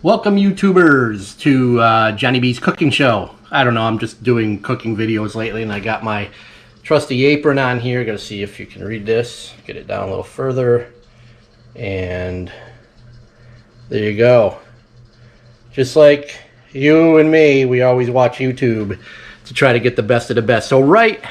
Welcome YouTubers to Johnny B's cooking show. I don't know, I'm just doing cooking videos lately and I got my trusty apron on here. Gotta see if you can read this. Get it down a little further. And there you go. Just like you and me, we always watch YouTube to try to get the best of the best. So right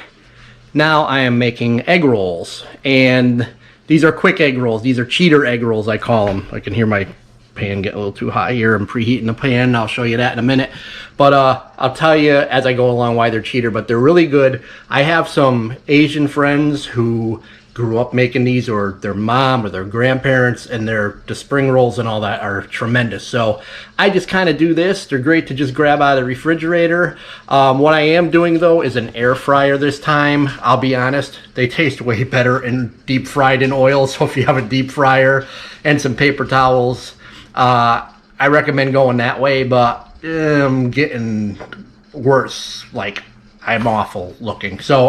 now I am making egg rolls. And these are quick egg rolls. These are cheater egg rolls, I call them. I can hear my pan get a little too hot here. I'm preheating the pan. I'll show you that in a minute. But I'll tell you as I go along why they're cheater, but they're really good. I have some Asian friends who grew up making these, or their mom or their grandparents, and the spring rolls and all that are tremendous. So I just kind of do this. They're great to just grab out of the refrigerator. What I am doing though is an air fryer this time. I'll be honest, they taste way better in deep fried in oil. So if you have a deep fryer and some paper towels, I recommend going that way, but I'm getting worse. Like, I'm awful looking. So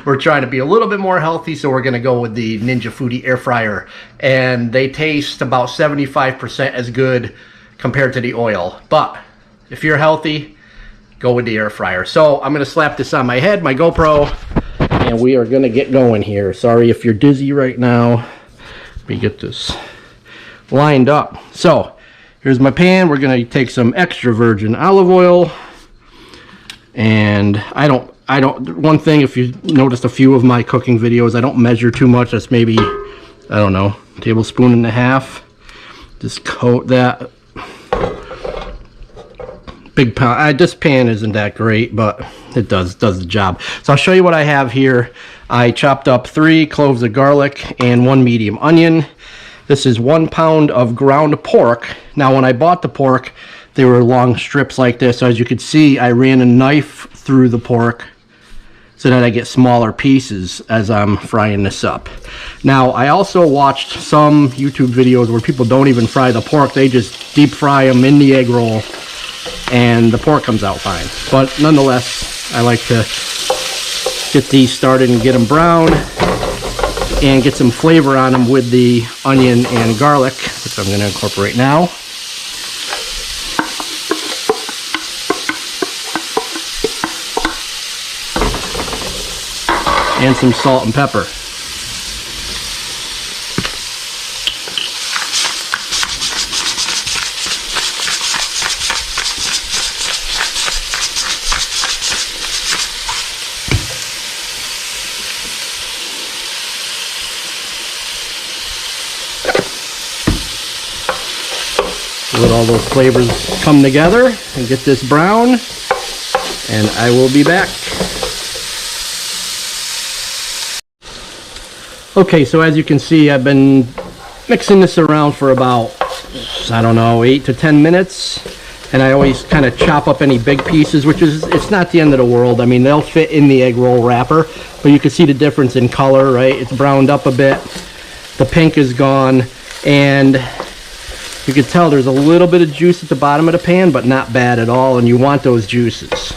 we're trying to be a little bit more healthy, so we're going to go with the Ninja Foodi Air Fryer. And they taste about 75% as good compared to the oil. But if you're healthy, go with the air fryer. So I'm going to slap this on my head, my GoPro, and we are going to get going here. Sorry if you're dizzy right now. Let me get this lined up. So here's my pan. We're going to take some extra virgin olive oil, and I don't one thing, if you noticed a few of my cooking videos, I don't measure too much. That's maybe, I don't know, tablespoon and a half. Just coat that big pan. This pan isn't that great, but it does the job. So I'll show you what I have here. I chopped up 3 cloves of garlic and 1 medium onion. This is 1 pound of ground pork. Now when I bought the pork, they were long strips like this. So as you can see, I ran a knife through the pork so that I get smaller pieces as I'm frying this up. Now I also watched some YouTube videos where people don't even fry the pork. They just deep fry them in the egg roll and the pork comes out fine. But nonetheless, I like to get these started and get them brown and get some flavor on them with the onion and garlic, which I'm going to incorporate now. And some salt and pepper. Let all those flavors come together and get this brown, and I will be back. Okay, so as you can see, I've been mixing this around for about, I don't know, 8 to 10 minutes, and I always kind of chop up any big pieces, which is, it's not the end of the world. I mean, they'll fit in the egg roll wrapper, but you can see the difference in color, right? It's browned up a bit, the pink is gone, and you can tell there's a little bit of juice at the bottom of the pan, but not bad at all, and you want those juices.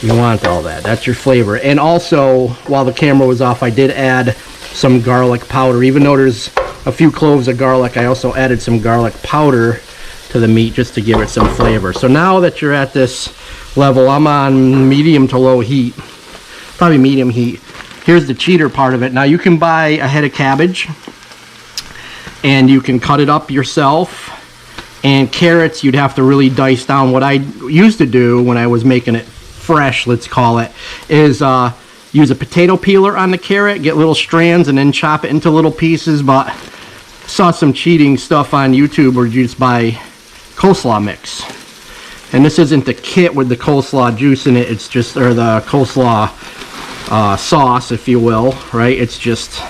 You want all that. That's your flavor. And also, while the camera was off, I did add some garlic powder. Even though there's a few cloves of garlic, I also added some garlic powder to the meat just to give it some flavor. So now that you're at this level, I'm on medium to low heat, probably medium heat. Here's the cheater part of it. Now you can buy a head of cabbage and you can cut it up yourself, and carrots you'd have to really dice down. What I used to do when I was making it fresh, let's call it, is use a potato peeler on the carrot, get little strands, and then chop it into little pieces. But saw some cheating stuff on YouTube where you just buy coleslaw mix, and this isn't the kit with the coleslaw juice in it. It's just, or the coleslaw sauce, if you will, right? It's just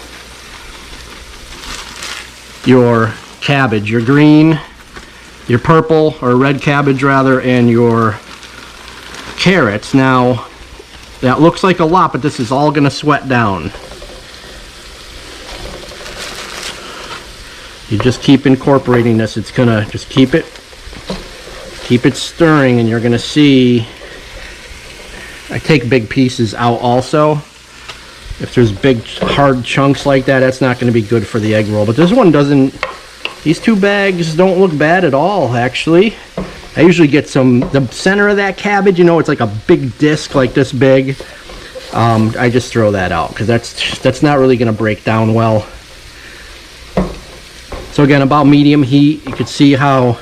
your cabbage, your green, your purple or red cabbage rather, and your carrots. Now that looks like a lot, but this is all going to sweat down. You just keep incorporating this. It's going to just keep it stirring, and you're going to see I take big pieces out also. If there's big hard chunks like that, that's not going to be good for the egg roll. But this one doesn't These 2 bags don't look bad at all, actually. I usually get the center of that cabbage, you know, it's like a big disc like this big. I just throw that out because that's not really going to break down well. So again, about medium heat. You can see how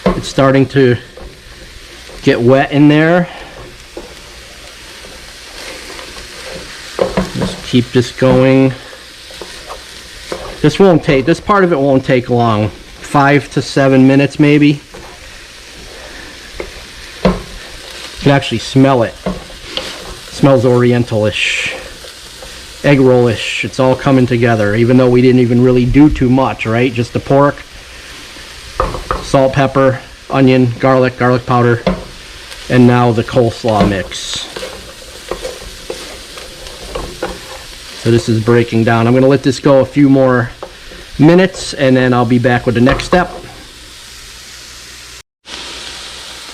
it's starting to get wet in there. Just keep this going. This part of it won't take long. 5 to 7 minutes maybe. You can actually smell it. It smells orientalish, egg roll-ish. It's all coming together, even though we didn't even really do too much, right? Just the pork, salt, pepper, onion, garlic powder, and now the coleslaw mix. So this is breaking down. I'm going to let this go a few more minutes and then I'll be back with the next step.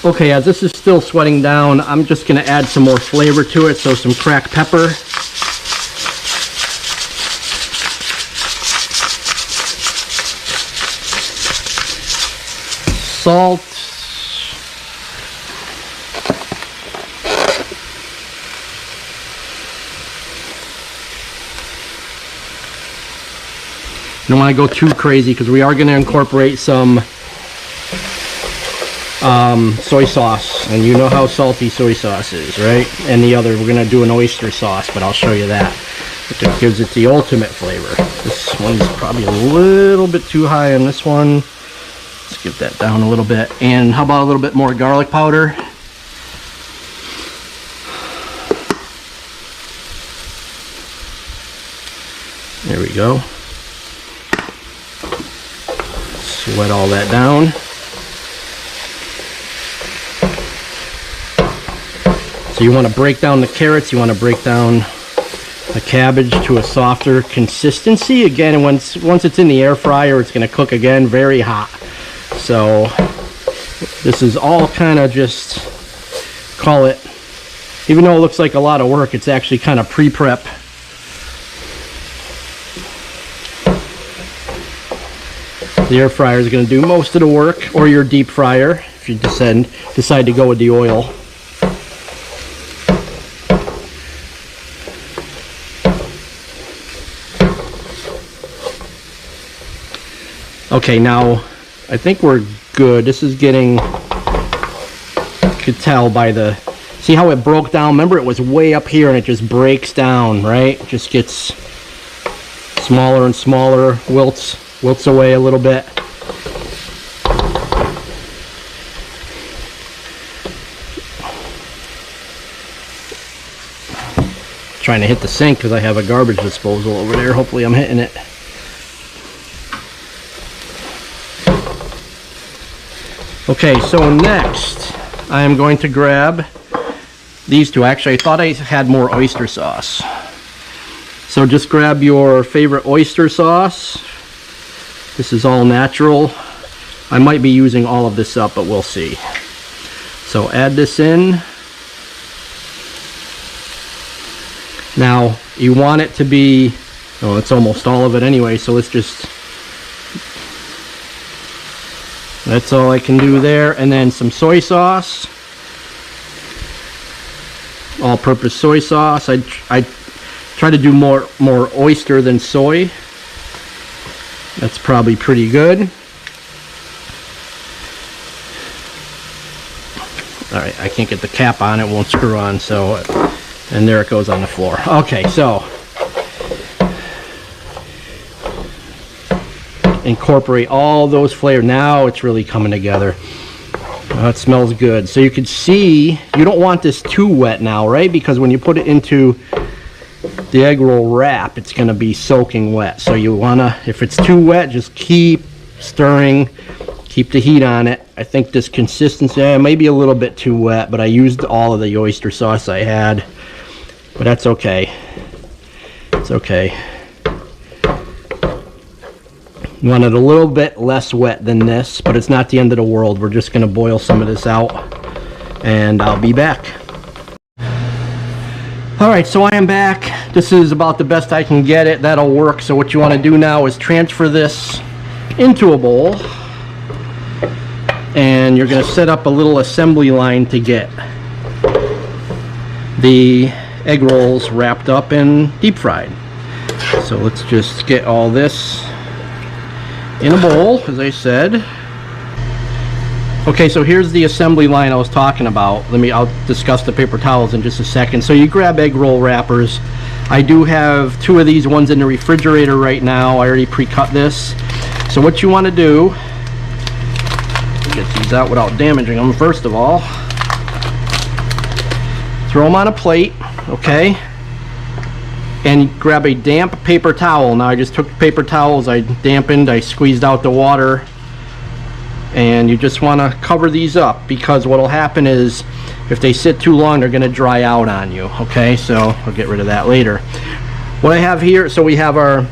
Okay, as this is still sweating down, I'm just going to add some more flavor to it. So some cracked pepper. Salt. You don't want to go too crazy because we are going to incorporate some soy sauce, and you know how salty soy sauce is, right? And the other, we're going to do an oyster sauce, but I'll show you that. It gives it the ultimate flavor. This one's probably a little bit too high on this one. Let's get that down a little bit. And how about a little bit more garlic powder? There we go. Sweat all that down. So you want to break down the carrots, you want to break down the cabbage to a softer consistency. Again, once it's in the air fryer, it's going to cook again very hot. So this is all kind of just, call it, even though it looks like a lot of work, it's actually kind of pre-prep. The air fryer is going to do most of the work, or your deep fryer if you decide to go with the oil. Okay, now I think we're good. This is getting, you could tell by the, see how it broke down? Remember, it was way up here and it just breaks down, right? It just gets smaller and smaller, wilts away a little bit. Trying to hit the sink because I have a garbage disposal over there. Hopefully I'm hitting it. Okay, so next I am going to grab these two. Actually, I thought I had more oyster sauce. So just grab your favorite oyster sauce. This is all natural. I might be using all of this up, but we'll see. So add this in. Now, you want it to be, oh, it's almost all of it anyway, so let's just, that's all I can do there. And then some soy sauce. All-purpose soy sauce. I try to do more oyster than soy. That's probably pretty good. Alright, I can't get the cap on, it won't screw on, so, and there it goes on the floor. Okay, so incorporate all those flavors. Now it's really coming together. Oh, it smells good. So you can see, you don't want this too wet now, right? Because when you put it into the egg roll wrap, it's going to be soaking wet. So you want to, if it's too wet, just keep stirring, keep the heat on it. I think this consistency, maybe a little bit too wet, but I used all of the oyster sauce I had. But that's okay. It's okay. You want it a little bit less wet than this, but it's not the end of the world. We're just going to boil some of this out, and I'll be back. Alright, so I am back. This is about the best I can get it. That'll work. So what you want to do now is transfer this into a bowl, and you're going to set up a little assembly line to get the egg rolls wrapped up and deep fried. So let's just get all this in a bowl, as I said. Okay, so here's the assembly line I was talking about. I'll discuss the paper towels in just a second. So you grab egg roll wrappers. I do have 2 of these ones in the refrigerator right now. I already pre-cut this. So what you want to do, get these out without damaging them. First of all, throw them on a plate, okay? And grab a damp paper towel. Now I just took paper towels, I dampened, I squeezed out the water, and you just want to cover these up, because what will happen is if they sit too long, they're going to dry out on you. Okay, so I'll get rid of that later. What I have here, so we have our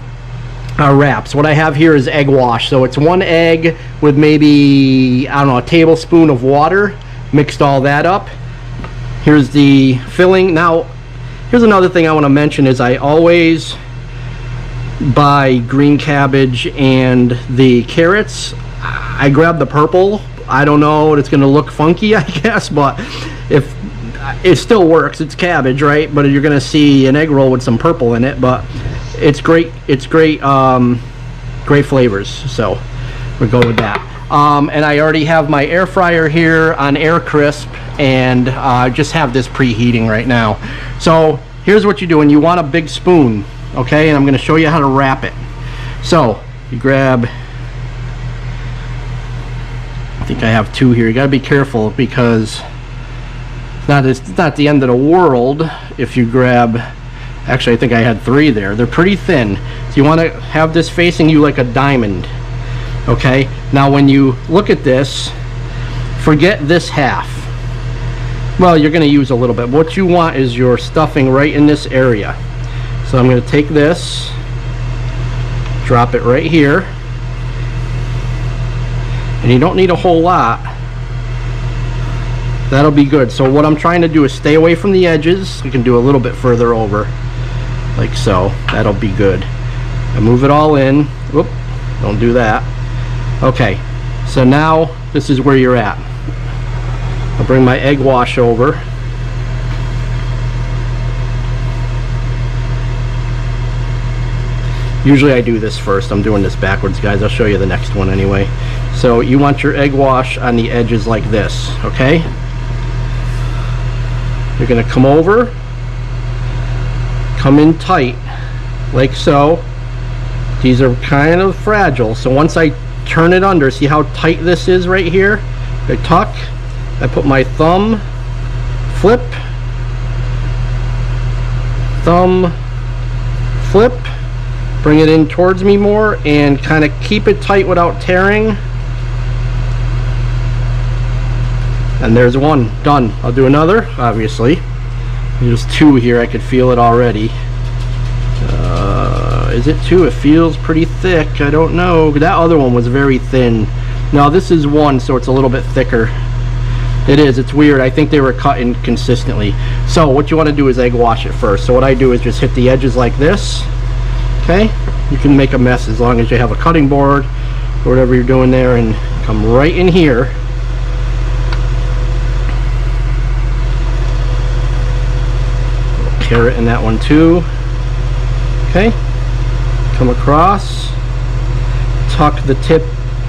wraps. What I have here is egg wash. So it's 1 egg with maybe, I don't know, a tablespoon of water. Mixed all that up. Here's the filling. Now, here's another thing I want to mention is I always buy green cabbage and the carrots. I grab the purple. I don't know, it's going to look funky, I guess, but if it still works, it's cabbage, right? But you're going to see an egg roll with some purple in it, but it's great. It's great, great flavors. So we'll go with that. And I already have my air fryer here on air crisp, and just have this preheating right now. So here's what you do, and you want a big spoon, okay? And I'm going to show you how to wrap it. So you grab, I think I have 2 here. You got to be careful, because it's not the end of the world if you grab, actually I think I had 3 there. They're pretty thin. So you want to have this facing you like a diamond. Okay, now when you look at this, forget this half. Well, you're going to use a little bit. What you want is your stuffing right in this area. So I'm going to take this, drop it right here. And you don't need a whole lot. That'll be good. So what I'm trying to do is stay away from the edges. You can do a little bit further over, like so. That'll be good. I move it all in. Whoop, don't do that. Okay, so now this is where you're at. I'll bring my egg wash over. Usually I do this first. I'm doing this backwards, guys. I'll show you the next one anyway. So you want your egg wash on the edges like this, okay? You're gonna come over, come in tight, like so. These are kind of fragile, so once I turn it under, see how tight this is right here? I tuck, I put my thumb, flip, thumb, flip, bring it in towards me more, and kind of keep it tight without tearing. And there's one done. I'll do another, obviously. There's 2 here. I could feel it already. Is it 2? It feels pretty thick. I don't know. That other one was very thin. Now this is 1, so it's a little bit thicker. It is. It's weird. I think they were cut inconsistently. So what you want to do is egg wash it first. So what I do is just hit the edges like this. Okay? You can make a mess as long as you have a cutting board or whatever you're doing there, and come right in here. Carrot in that one too. Okay, come across, tuck the tip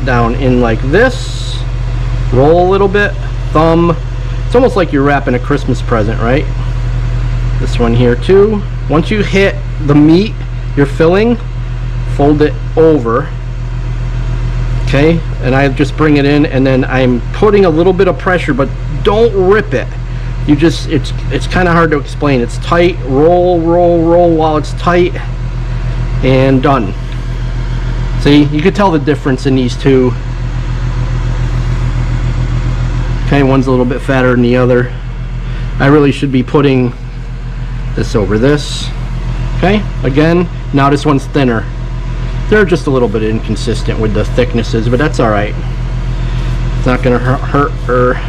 down in like this, roll a little bit, thumb. It's almost like you're wrapping a Christmas present, right? This one here too. Once you hit the meat you're filling, fold it over. Okay, and I just bring it in, and then I'm putting a little bit of pressure, but don't rip it. You just, it's kind of hard to explain. It's tight. Roll, roll, roll while it's tight, and done. See, you could tell the difference in these 2. Okay, one's a little bit fatter than the other. I really should be putting this over this. Okay, again, now this one's thinner. They're just a little bit inconsistent with the thicknesses, but that's all right. It's not going to hurt or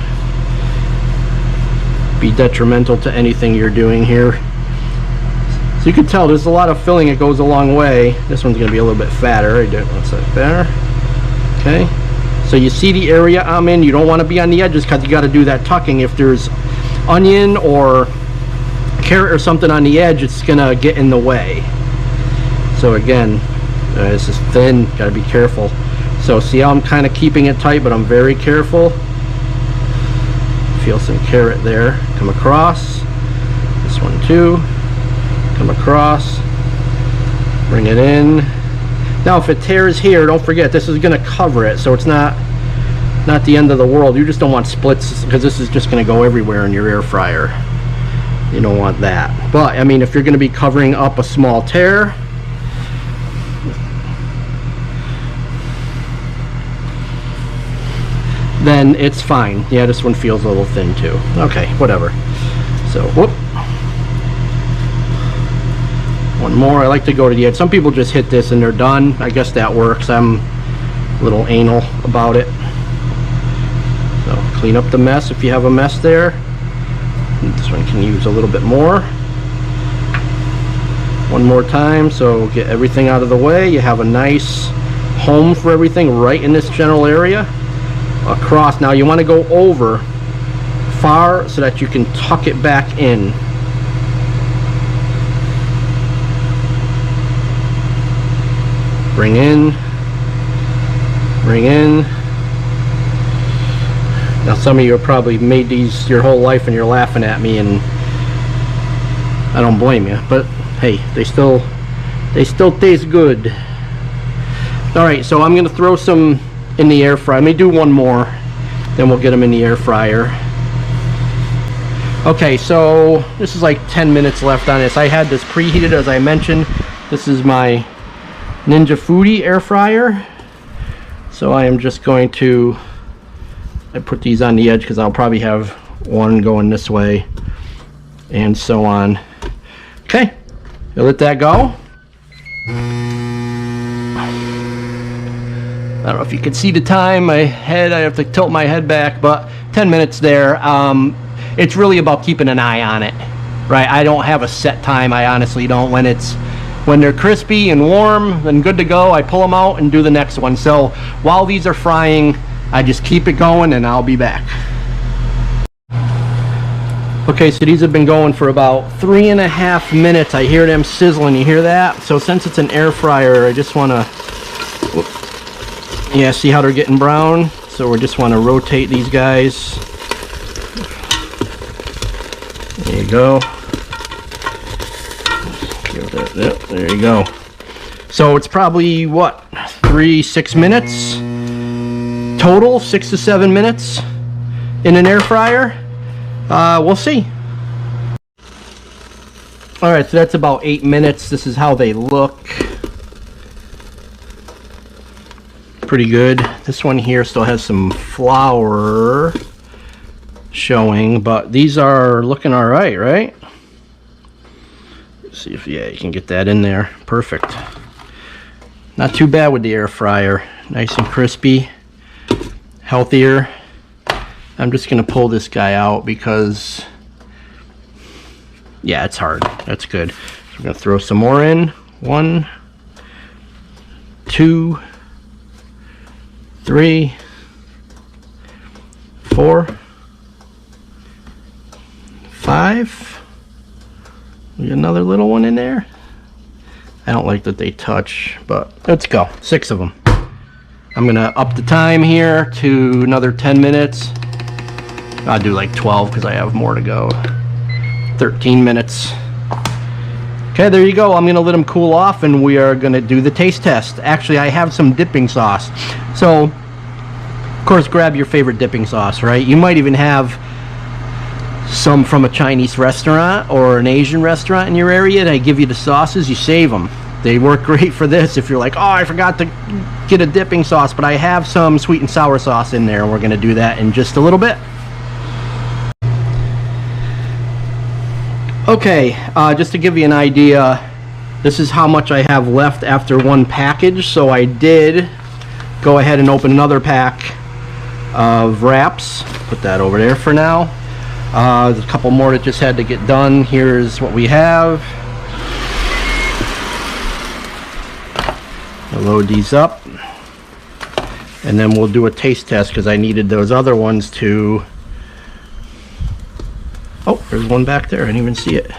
be detrimental to anything you're doing here. So you can tell there's a lot of filling. It goes a long way. This one's going to be a little bit fatter. I did, what's that there? Okay, so you see the area I'm in. You don't want to be on the edges because you got to do that tucking. If there's onion or carrot or something on the edge, it's gonna get in the way. So again, this is thin, gotta be careful. So see how I'm kind of keeping it tight, but I'm very careful. Feel some carrot there. Come across. This one too. Come across. Bring it in. Now if it tears here, don't forget this is gonna cover it, so it's not the end of the world. You just don't want splits because this is just gonna go everywhere in your air fryer. You don't want that. But I mean, if you're gonna be covering up a small tear, then it's fine. Yeah, this one feels a little thin too. Okay, whatever. So, whoop. One more. I like to go to the edge. Some people just hit this and they're done. I guess that works. I'm a little anal about it. So, clean up the mess if you have a mess there. This one can use a little bit more. One more time, so get everything out of the way. You have a nice home for everything right in this general area. Across. Now you want to go over far so that you can tuck it back in. Bring in. Bring in. Now some of you have probably made these your whole life and you're laughing at me, and I don't blame you, but hey, they still taste good. Alright, so I'm gonna throw some in the air fryer. Let me do one more, then we'll get them in the air fryer. Okay, so this is like 10 minutes left on this. I had this preheated, as I mentioned. This is my Ninja Foodi Air Fryer. So I am just going to put these on the edge because I'll probably have one going this way and so on. Okay, I'll let that go. I don't know if you can see the time. My head, I have to tilt my head back, but 10 minutes there. It's really about keeping an eye on it, right? I don't have a set time. I honestly don't. When they're crispy and warm and good to go, I pull them out and do the next one. So while these are frying, I just keep it going and I'll be back. Okay, so these have been going for about 3.5 minutes. I hear them sizzling. You hear that? So since it's an air fryer, I just want to, yeah, see how they're getting brown? So we just want to rotate these guys. There you go. Yep, there you go. So it's probably what, 6 minutes total, 6 to 7 minutes in an air fryer. We'll see. All right, so that's about 8 minutes. This is how they look. Pretty good. This one here still has some flour showing, but these are looking all right, right? Let's see if, yeah, you can get that in there. Perfect. Not too bad with the air fryer. Nice and crispy. Healthier. I'm just gonna pull this guy out because, yeah, it's hard. That's good. So we're gonna throw some more in. 1, 2, 3, 4, 5. We got another little one in there. I don't like that they touch, but let's go. 6 of them. I'm gonna up the time here to another 10 minutes. I'll do like 12 because I have more to go. 13 minutes. Okay, there you go. I'm gonna let them cool off and we are gonna do the taste test. Actually, I have some dipping sauce. So, of course, grab your favorite dipping sauce, right? You might even have some from a Chinese restaurant or an Asian restaurant in your area. They give you the sauces, you save them. They work great for this if you're like, oh, I forgot to get a dipping sauce, but I have some sweet and sour sauce in there, and we're gonna do that in just a little bit. Okay, just to give you an idea, this is how much I have left after one package. So I did go ahead and open another pack of wraps. Put that over there for now. There's a couple more that just had to get done. Here's what we have. I'll load these up. and then we'll do a taste test because I needed those other ones to... Oh, there's one back there. I didn't even see it.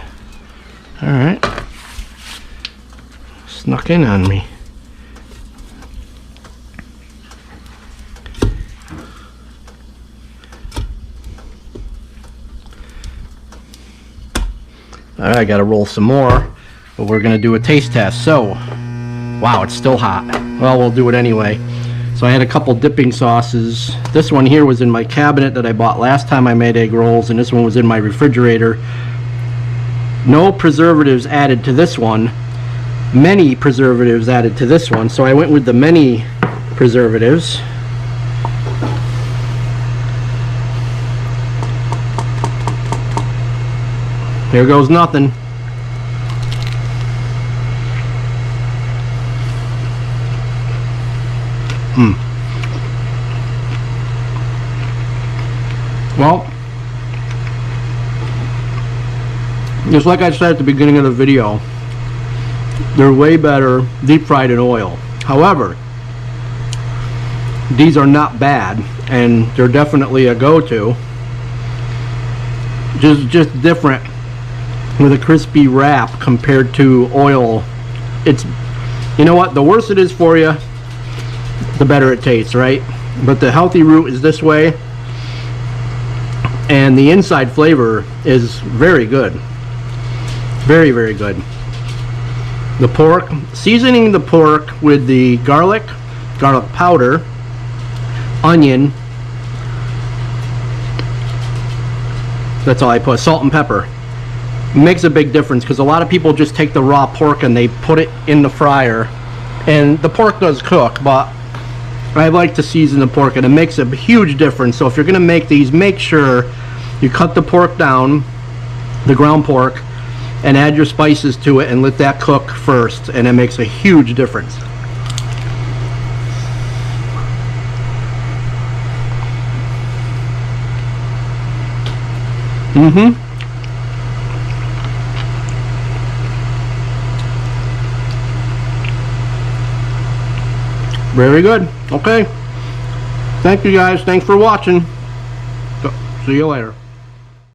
All right. Snuck in on me. All right, I got to roll some more, but we're going to do a taste test. So, wow, it's still hot. Well, we'll do it anyway. So I had a couple dipping sauces. This one here was in my cabinet that I bought last time I made egg rolls, and this one was in my refrigerator. No preservatives added to this one. Many preservatives added to this one, so I went with the many preservatives. Here goes nothing. Well, just like I said at the beginning of the video, they're way better deep fried in oil. However, these are not bad, and they're definitely a go-to. Just different with a crispy wrap compared to oil. It's, you know what, the worse it is for you, the better it tastes, right? But the healthy route is this way, and the inside flavor is very good. Very, very good. The pork, seasoning the pork with the garlic powder, onion, that's all I put, salt and pepper. Makes a big difference because a lot of people just take the raw pork and they put it in the fryer, and the pork does cook, but I like to season the pork, and it makes a huge difference. So if you're going to make these, make sure you cut the pork down, the ground pork, and add your spices to it and let that cook first, and it makes a huge difference. Very good. Okay. Thank you guys. Thanks for watching. See you later.